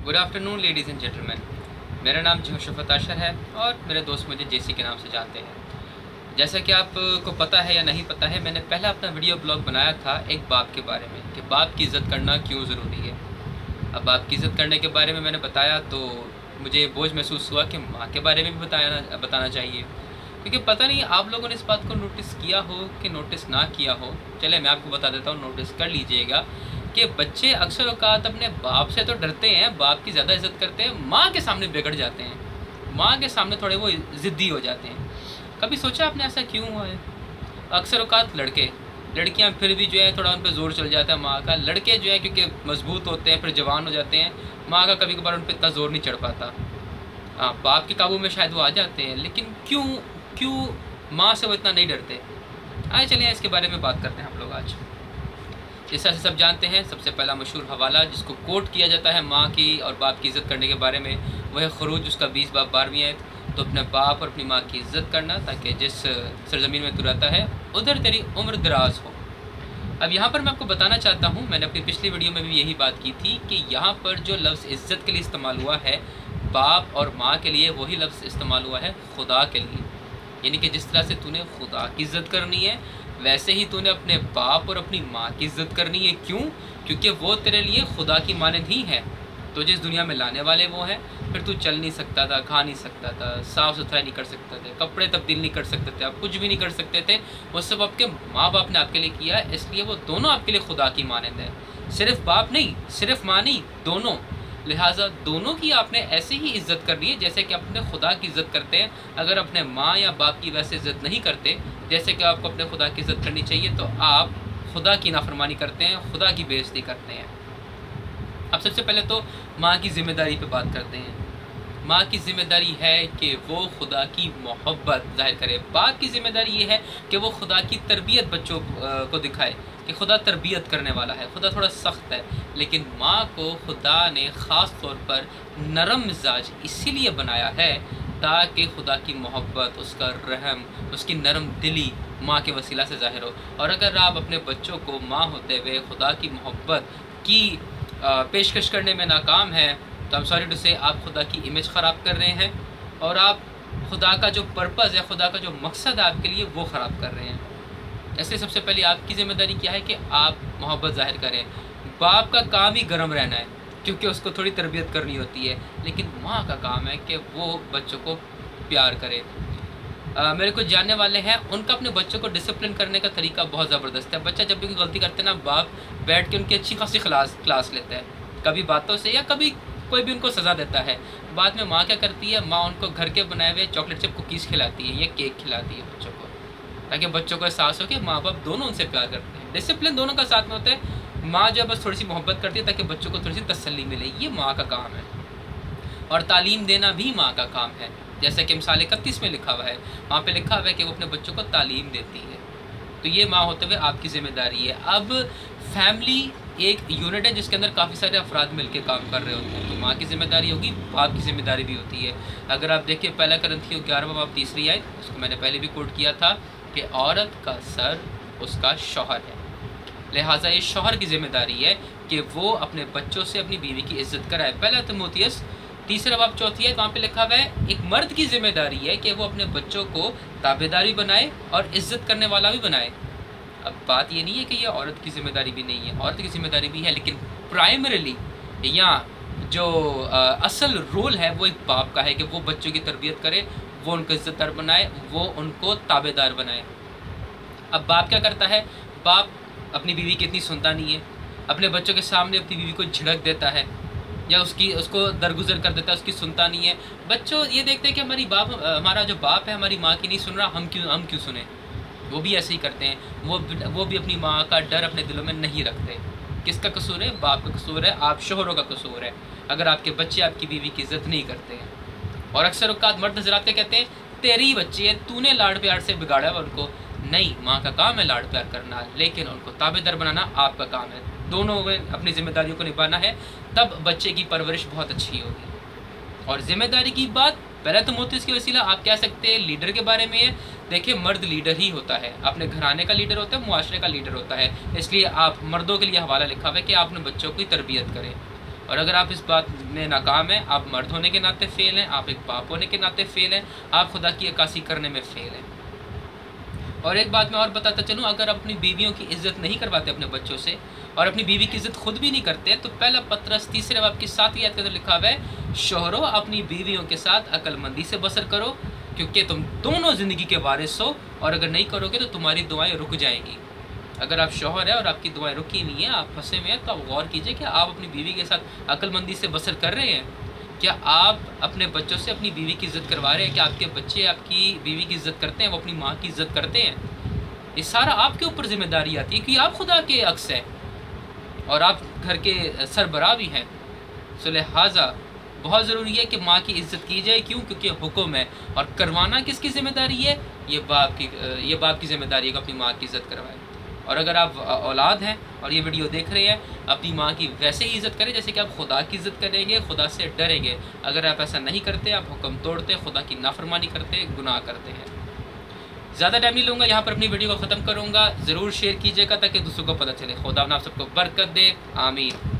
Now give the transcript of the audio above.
Good afternoon ladies and gentleman. मेरा नाम शफत आशर है और मेरे दोस्त मुझे जेसी के नाम से जानते हैं। जैसा कि आपको पता है या नहीं पता है, मैंने पहला अपना वीडियो ब्लॉग बनाया था एक बाप के बारे में कि बाप की इज़्ज़त करना क्यों ज़रूरी है। अब बाप की इज़्ज़त करने के बारे में मैंने बताया तो मुझे बोझ महसूस हुआ कि माँ के बारे में भी बताना चाहिए, क्योंकि पता नहीं आप लोगों ने इस बात को नोटिस किया हो कि नोटिस ना किया हो। चले मैं आपको बता देता हूँ, नोटिस कर लीजिएगा कि बच्चे अक्सर औकात अपने बाप से तो डरते हैं, बाप की ज़्यादा इज्जत करते हैं, माँ के सामने बिगड़ जाते हैं, माँ के सामने थोड़े वो ज़िद्दी हो जाते हैं। कभी सोचा आपने ऐसा क्यों हुआ है? अक्सर औकात लड़कियाँ फिर भी जो है थोड़ा उन पर ज़ोर चल जाता है माँ का। लड़के जो है क्योंकि मजबूत होते हैं, फिर जवान हो जाते हैं, माँ का कभी कभार उन पर इतना ज़ोर नहीं चढ़ पाता। हाँ, बाप के काबू में शायद वो आ जाते हैं, लेकिन क्यों माँ से वो इतना नहीं डरते? आइए चलिए इसके बारे में बात करते हैं हम लोग आज। जैसा से सब जानते हैं, सबसे पहला मशहूर हवाला जिसको कोट किया जाता है माँ की और बाप की इज़्ज़त करने के बारे में, वह है खरूज उसका 20 बाब 12वीं आयत। तो अपने बाप और अपनी माँ की इज़्ज़त करना, ताकि जिस सरज़मीन में तू रहता है उधर तेरी उम्र दराज हो। अब यहाँ पर मैं आपको बताना चाहता हूँ, मैंने अपनी पिछली वीडियो में भी यही बात की थी कि यहाँ पर जो लफ्ज़ इज़्ज़त के लिए इस्तेमाल हुआ है बाप और माँ के लिए, वही लफ्ज़ इस्तेमाल हुआ है खुदा के लिए। यानी कि जिस तरह से तूने खुदा की इज़्ज़त करनी है, वैसे ही तूने अपने बाप और अपनी माँ की इज़्ज़त करनी है। क्यों? क्योंकि वो तेरे लिए खुदा की मानद ही है। तो जिस दुनिया में लाने वाले वो हैं। फिर तू चल नहीं सकता था, खा नहीं सकता था, साफ़ सुथरा नहीं कर सकते थे, कपड़े तब्दील नहीं कर सकते थे, आप कुछ भी नहीं कर सकते थे। वो सब आपके माँ बाप ने आपके लिए किया है, इसलिए वो दोनों आपके लिए खुदा की मानद है। सिर्फ बाप नहीं, सिर्फ माँ नहीं, दोनों। लिहाजा दोनों की आपने ऐसे ही इज़्ज़त करनी है जैसे कि आप अपने खुदा की इज़्ज़त करते हैं। अगर अपने माँ या बाप की वैसे इज़्ज़त नहीं करते जैसे कि आपको अपने खुदा की इज़्ज़त करनी चाहिए, तो आप खुदा की नाफरमानी करते हैं, खुदा की बेइज्जती करते हैं। अब सबसे पहले तो माँ की ज़िम्मेदारी पे बात करते हैं। माँ की ज़िम्मेदारी है कि वो खुदा की मोहब्बत ज़ाहिर करे। बाप की ज़िम्मेदारी ये है कि वो खुदा की तरबियत बच्चों को दिखाए कि खुदा तरबियत करने वाला है, खुदा थोड़ा सख्त है। लेकिन माँ को खुदा ने ख़ास तौर पर नरम मिजाज इसीलिए बनाया है ताकि खुदा की मोहब्बत, उसका रहम, उसकी नरम दिली माँ के वसीला से ज़ाहिर हो। और अगर आप अपने बच्चों को माँ होते हुए खुदा की मोहब्बत की पेशकश करने में नाकाम हैं, तो आई एम सॉरी टू से आप खुदा की इमेज ख़राब कर रहे हैं और आप खुदा का जो पर्पज़ है, खुदा का जो मकसद है आपके लिए, वो ख़राब कर रहे हैं। इसलिए सबसे पहले आपकी ज़िम्मेदारी क्या है कि आप मोहब्बत ज़ाहिर करें। बाप का काम ही गर्म रहना है क्योंकि उसको थोड़ी तरबियत करनी होती है, लेकिन माँ का काम है कि वो बच्चों को प्यार करे। मेरे कुछ जानने वाले हैं, उनका अपने बच्चों को डिसिप्लिन करने का तरीका बहुत ज़बरदस्त है। बच्चा जब भी कोई गलती करते हैं ना, बाप बैठ के उनकी अच्छी खासी क्लास लेता है, कभी बातों से या कभी कोई भी उनको सज़ा देता है। बाद में माँ क्या करती है, माँ उनको घर के बनाए हुए चॉकलेट चिप कुकीज़ खिलाती है या केक खिलाती है बच्चों को, ताकि बच्चों को एहसास हो कि माँ बाप दोनों उनसे प्यार करते हैं। डिसिप्लिन दोनों का साथ में होता है। माँ जो है बस थोड़ी सी मोहब्बत करती है ताकि बच्चों को थोड़ी सी तसल्ली मिले, ये माँ का काम है। और तालीम देना भी माँ का काम है, जैसा कि मिसाल 31 में लिखा हुआ है, वहाँ पे लिखा हुआ है कि वो अपने बच्चों को तालीम देती है। तो ये माँ होते हुए आपकी ज़िम्मेदारी है। अब फैमिली एक यूनिट है जिसके अंदर काफ़ी सारे अफराद मिलकर काम कर रहे होते हैं, तो माँ की ज़िम्मेदारी होगी, बाप की ज़िम्मेदारी भी होती है। अगर आप देखिए पहला करंथियों 11वां बाब 3री आयत, उसको मैंने पहले भी कोट किया था कि औरत का सर उसका शौहर है। लिहाजा ये शौहर की ज़िम्मेदारी है कि वो अपने बच्चों से अपनी बीवी की इज़्ज़त कराए। पहला तिमोथियस 3रा बाब 4th आयत, वहाँ पे लिखा हुआ है एक मर्द की ज़िम्मेदारी है कि वो अपने बच्चों को ताबेदारी बनाए और इज़्ज़त करने वाला भी बनाए। अब बात ये नहीं है कि ये औरत की ज़िम्मेदारी भी नहीं है, औरत की ज़िम्मेदारी भी है, लेकिन प्राइमरीली या जो असल रोल है वो एक बाप का है कि वो बच्चों की तरबियत करे, वो उनको इज़्ज़तदार बनाए, वो उनको ताबेदार बनाए। अब बाप क्या करता है, बाप अपनी बीवी की इतनी सुनता नहीं है, अपने बच्चों के सामने अपनी बीवी को झिड़क देता है या उसको दरगुजर कर देता है, उसकी सुनता नहीं है। बच्चों ये देखते हैं कि हमारा जो बाप है हमारी माँ की नहीं सुन रहा, हम क्यों सुने। वो भी ऐसे ही करते हैं, वो भी अपनी माँ का डर अपने दिलों में नहीं रखते। किसका कसूर है? बाप का कसूर है, आप शोहरों का कसूर है अगर आपके बच्चे आपकी बीवी की इज़्ज़त नहीं करते हैं। और अक्सर औकात मर्द हज़रात क्या कहते हैं, तेरी बच्ची है, तूने लाड़ प्यार से बिगाड़ा है उनको। नहीं, माँ का काम है लाड़ प्यार करना, लेकिन उनको ताबेदार बनाना आपका काम है। दोनों में अपनी जिम्मेदारियों को निभाना है, तब बच्चे की परवरिश बहुत अच्छी होगी। और ज़िम्मेदारी की बात पहले तो मोहतस की वसीला आप कह सकते हैं लीडर के बारे में है। देखिए, मर्द लीडर ही होता है, अपने घराने का लीडर होता है, मुआशरे का लीडर होता है। इसलिए आप मर्दों के लिए हवाला लिखा हुआ है कि आप अपने बच्चों की तरबियत करें। اور اگر آپ اس بات میں ناکام ہیں، آپ مرد ہونے کے ناطے فیل ہیں، آپ ایک باپ ہونے کے ناطے فیل ہیں، آپ خدا کی عکاسی کرنے میں فیل ہیں۔ اور ایک بات میں اور بتاتا چلوں، اگر اپنی بیویوں کی عزت نہیں کرواتے اپنے بچوں سے، اور اپنی بیوی کی عزت خود بھی نہیں کرتے، تو پہلا پطرس 3 باب کی 7 آیت کے اندر لکھا ہوا ہے، شوہروں اپنی بیویوں کے ساتھ عقل مندی سے بسر کرو، کیونکہ تم دونوں زندگی کے وارث ہو، اور اگر نہیں کرو گے تو تمہاری دعائیں رک جائیں گی۔ اگر آپ شوہر ہیں اور آپ کی دعائیں رکی نہیں ہیں، آپ پھنسے ہوئے ہیں، تو آپ غور کیجئے کہ آپ اپنی بیوی کے ساتھ عقل مندی سے بسر کر رہے ہیں؟ کیا آپ اپنے بچوں سے اپنی بیوی کی عزت کروا رہے ہیں؟ کیا آپ کے بچے آپ کی بیوی کی عزت کرتے ہیں، وہ اپنی ماں کی عزت کرتے ہیں؟ یہ سارا آپ کے اوپر ذمہ داری آتی ہے، کیونکہ آپ خدا کے عکس ہیں اور آپ گھر کے سربراہ بھی ہیں۔ سو لہٰذا بہت ضروری ہے کہ ماں کی عزت کی جائے، کیوں؟ کیونکہ حکم ہے، اور کروانا کس کی ذمہ داری ہے؟ یہ باپ کی ذمہ داری ہے کہ اپنی ماں کی عزت کروائے۔ اور اگر آپ اولاد ہیں اور یہ ویڈیو دیکھ رہے ہیں، اپنی ماں کی ویسے ہی عزت کریں جیسے کہ آپ خدا کی عزت کریں گے، خدا سے ڈریں گے۔ اگر آپ ایسا نہیں کرتے، آپ حکم توڑتے، خدا کی نافرمانی کرتے، گناہ کرتے ہیں۔ زیادہ ٹائم نہیں لوں گا، یہاں پر اپنی ویڈیو کو ختم کروں گا۔ ضرور شیئر کیجیے گا تاکہ دوسروں کو پتہ چلے۔ خدا آپ سب کو برکت دے، آمین۔